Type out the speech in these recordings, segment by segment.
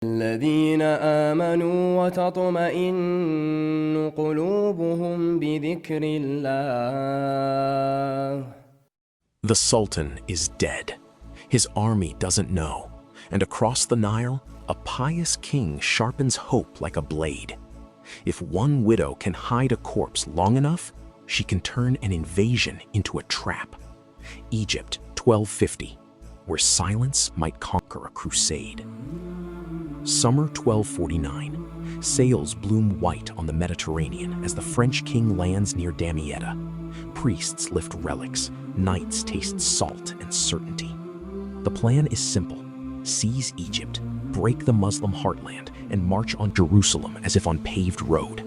الذين آمنوا وتطمئن قلوبهم بذكر الله. The Sultan is dead. His army doesn't know, and across the Nile, a pious king sharpens hope like a blade. If one widow can hide a corpse long enough, she can turn an invasion into a trap. Egypt, 1250, where silence might conquer a crusade. Summer 1249. Sails bloom white on the Mediterranean as the French king lands near Damietta. Priests lift relics, knights taste salt and certainty. The plan is simple: seize Egypt, break the Muslim heartland, and march on Jerusalem as if on paved road.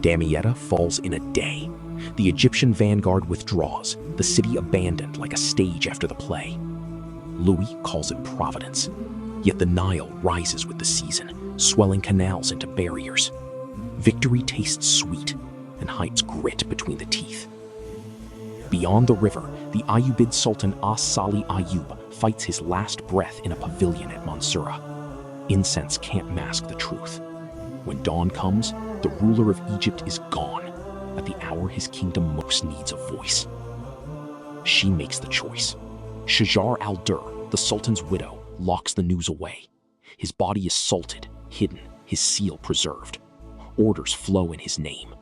Damietta falls in a day. The Egyptian vanguard withdraws, the city abandoned like a stage after the play. Louis calls it providence. Yet the Nile rises with the season, swelling canals into barriers. Victory tastes sweet and hides grit between the teeth. Beyond the river, the Ayyubid Sultan As-Salih Ayyub fights his last breath in a pavilion at Mansoura. Incense can't mask the truth. When dawn comes, the ruler of Egypt is gone, at the hour his kingdom most needs a voice. She makes the choice. Shajar al-Durr, the Sultan's widow, locks the news away. His body is salted, hidden, his seal preserved. Orders flow in his name.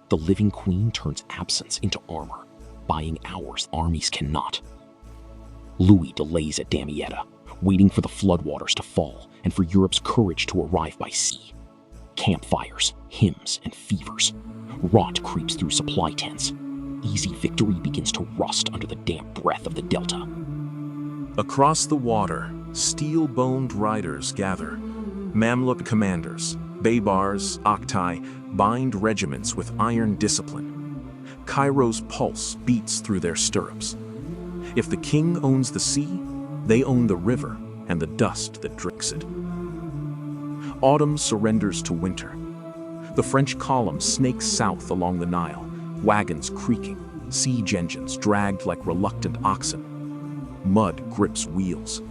The living queen turns absence into armor, buying hours armies cannot. Louis delays at Damietta, waiting for the floodwaters to fall and for Europe's courage to arrive by sea. Campfires, hymns, and fevers. Rot creeps through supply tents. Easy victory begins to rust under the damp breath of the Delta. Across the water, steel-boned riders gather. Mamluk commanders, Baybars, Oktai, bind regiments with iron discipline. Cairo's pulse beats through their stirrups. If the king owns the sea, they own the river and the dust that drinks it. Autumn surrenders to winter. The French column snakes south along the Nile, wagons creaking, siege engines dragged like reluctant oxen. Mud grips wheels.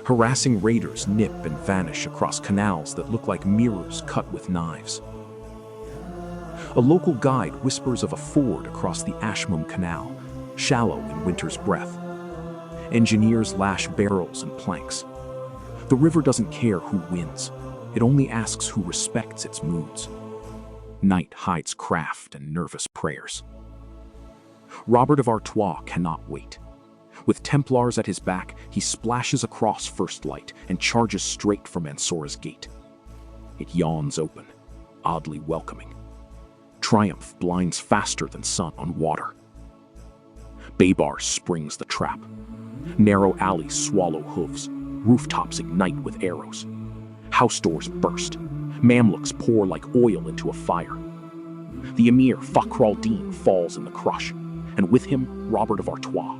Harassing raiders nip and vanish across canals that look like mirrors cut with knives. A local guide whispers of a ford across the Ashmum Canal, shallow in winter's breath. Engineers lash barrels and planks. The river doesn't care who wins. It only asks who respects its moods. Night hides craft and nervous prayers. Robert of Artois cannot wait. With Templars at his back, he splashes across First Light and charges straight for Mansoura's gate. It yawns open, oddly welcoming. Triumph blinds faster than sun on water. Baybar springs the trap. Narrow alleys swallow hooves. Rooftops ignite with arrows. House doors burst. Mamluks pour like oil into a fire. The emir Fakhr al-Din falls in the crush, and with him Robert of Artois.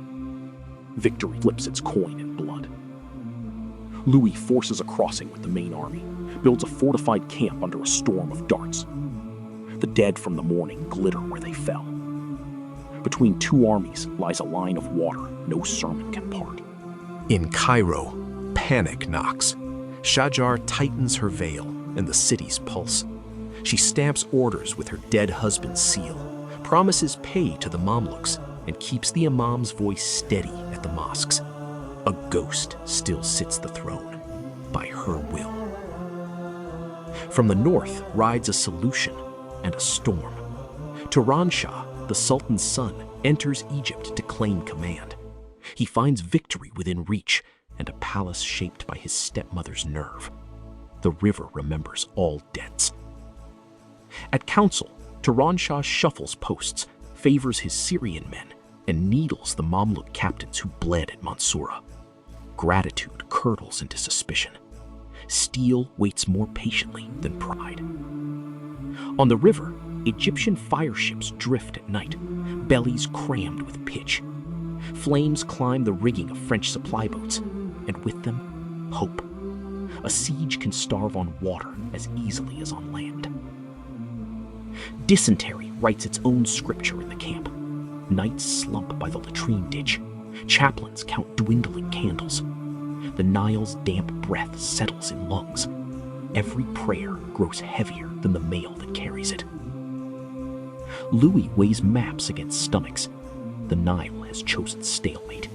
Victory flips its coin in blood. Louis forces a crossing with the main army, builds a fortified camp under a storm of darts. The dead from the morning glitter where they fell. Between two armies lies a line of water no sermon can part. In Cairo, panic knocks. Shajar tightens her veil and the city's pulse. She stamps orders with her dead husband's seal, promises pay to the Mamluks, and keeps the imam's voice steady at the mosques. A ghost still sits the throne, by her will. From the north rides a solution and a storm. Turan Shah, the Sultan's son, enters Egypt to claim command. He finds victory within reach and a palace shaped by his stepmother's nerve. The river remembers all debts. At council, Turan Shah shuffles posts, favors his Syrian men, and needles the Mamluk captains who bled at Mansoura. Gratitude curdles into suspicion. Steel waits more patiently than pride. On the river, Egyptian fire ships drift at night, bellies crammed with pitch. Flames climb the rigging of French supply boats, and with them, hope. A siege can starve on water as easily as on land. Dysentery writes its own scripture in the camp. Knights slump by the latrine ditch. Chaplains count dwindling candles. The Nile's damp breath settles in lungs. every prayer grows heavier than the mail that carries it. Louis weighs maps against stomachs. The Nile has chosen stalemate.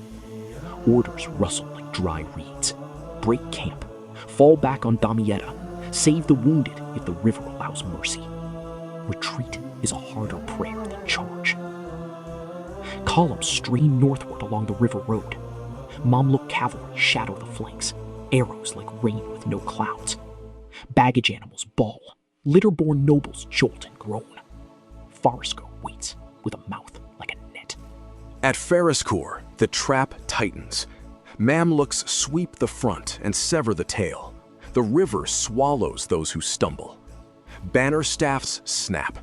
Orders rustle like dry reeds. Break camp. Fall back on Damietta. Save the wounded if the river allows mercy. Retreat is a harder prayer than charge. Columns stream northward along the river road. Mamluk cavalry shadow the flanks. Arrows like rain with no clouds. Baggage animals bawl. Litter-borne nobles jolt and groan. Farisko waits with a mouth like a net. At Fariskoor, the trap tightens. Mamluks sweep the front and sever the tail. The river swallows those who stumble. Banner staffs snap.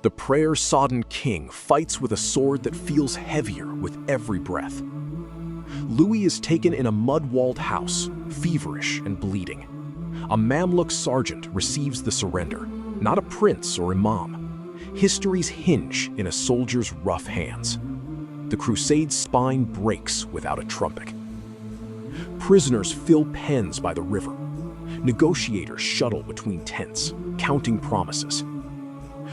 The prayer-sodden king fights with a sword that feels heavier with every breath. Louis is taken in a mud-walled house, feverish and bleeding. A Mamluk sergeant receives the surrender, not a prince or imam. History's hinge in a soldier's rough hands. The Crusade's spine breaks without a trumpet. Prisoners fill pens by the river. Negotiators shuttle between tents, counting promises.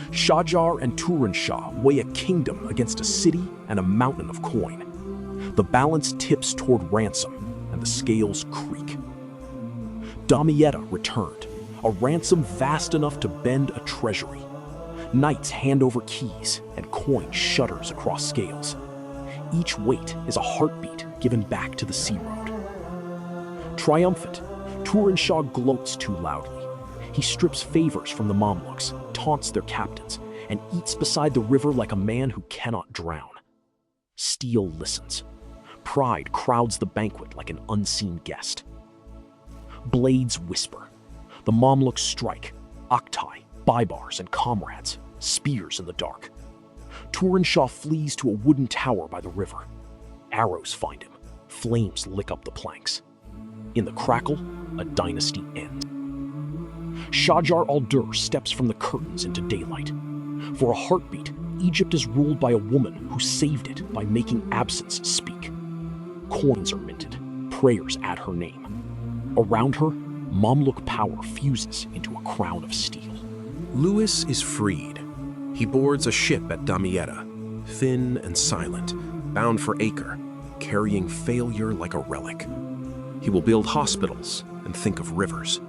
Shajar and Turanshah weigh a kingdom against a city and a mountain of coin. The balance tips toward ransom, and the scales creak. Damietta returned, a ransom vast enough to bend a treasury. Knights hand over keys, and coin shudders across scales. Each weight is a heartbeat given back to the sea road. Triumphant, Turanshah gloats too loudly. He strips favors from the Mamluks, taunts their captains, and eats beside the river like a man who cannot drown. Steel listens. Pride crowds the banquet like an unseen guest. Blades whisper. The Mamluks strike. Oktai, Baibars, and comrades, spears in the dark. Turanshah flees to a wooden tower by the river. Arrows find him. Flames lick up the planks. In the crackle, a dynasty ends. Shajar al-Durr steps from the curtains into daylight. For a heartbeat, Egypt is ruled by a woman who saved it by making absence speak. Coins are minted, prayers add her name. Around her, Mamluk power fuses into a crown of steel. Louis is freed. He boards a ship at Damietta, thin and silent, bound for Acre, carrying failure like a relic. He will build hospitals and think of rivers.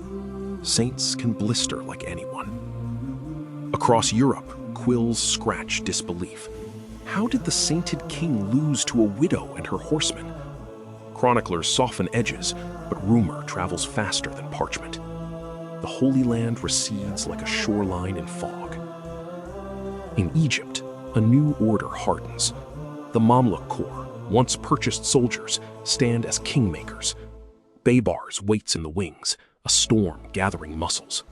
Saints can blister like anyone. Across Europe, quills scratch disbelief. How did the sainted king lose to a widow and her horsemen? Chroniclers soften edges, but rumor travels faster than parchment. The Holy Land recedes like a shoreline in fog. In Egypt, a new order hardens. The Mamluk Corps, once purchased soldiers, stand as kingmakers. Baibars waits in the wings, a storm gathering muscles.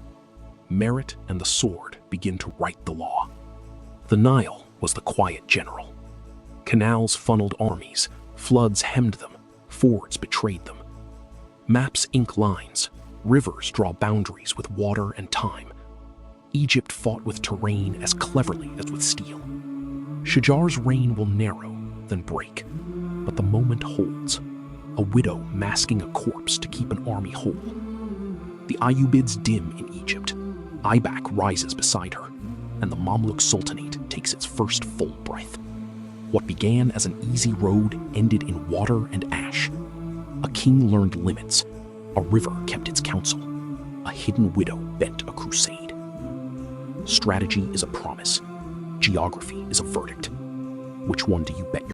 Merit and the sword begin to write the law. The Nile was the quiet general. Canals funneled armies, floods hemmed them, fords betrayed them. Maps ink lines, rivers draw boundaries with water and time. Egypt fought with terrain as cleverly as with steel. Shajar's reign will narrow, then break, but the moment holds. A widow masking a corpse to keep an army whole. The Ayyubids dim in Egypt. Aibak rises beside her, and the Mamluk Sultanate takes its first full breath. What began as an easy road ended in water and ash. A king learned limits. A river kept its counsel. A hidden widow bent a crusade. Strategy is a promise. Geography is a verdict. Which one do you bet your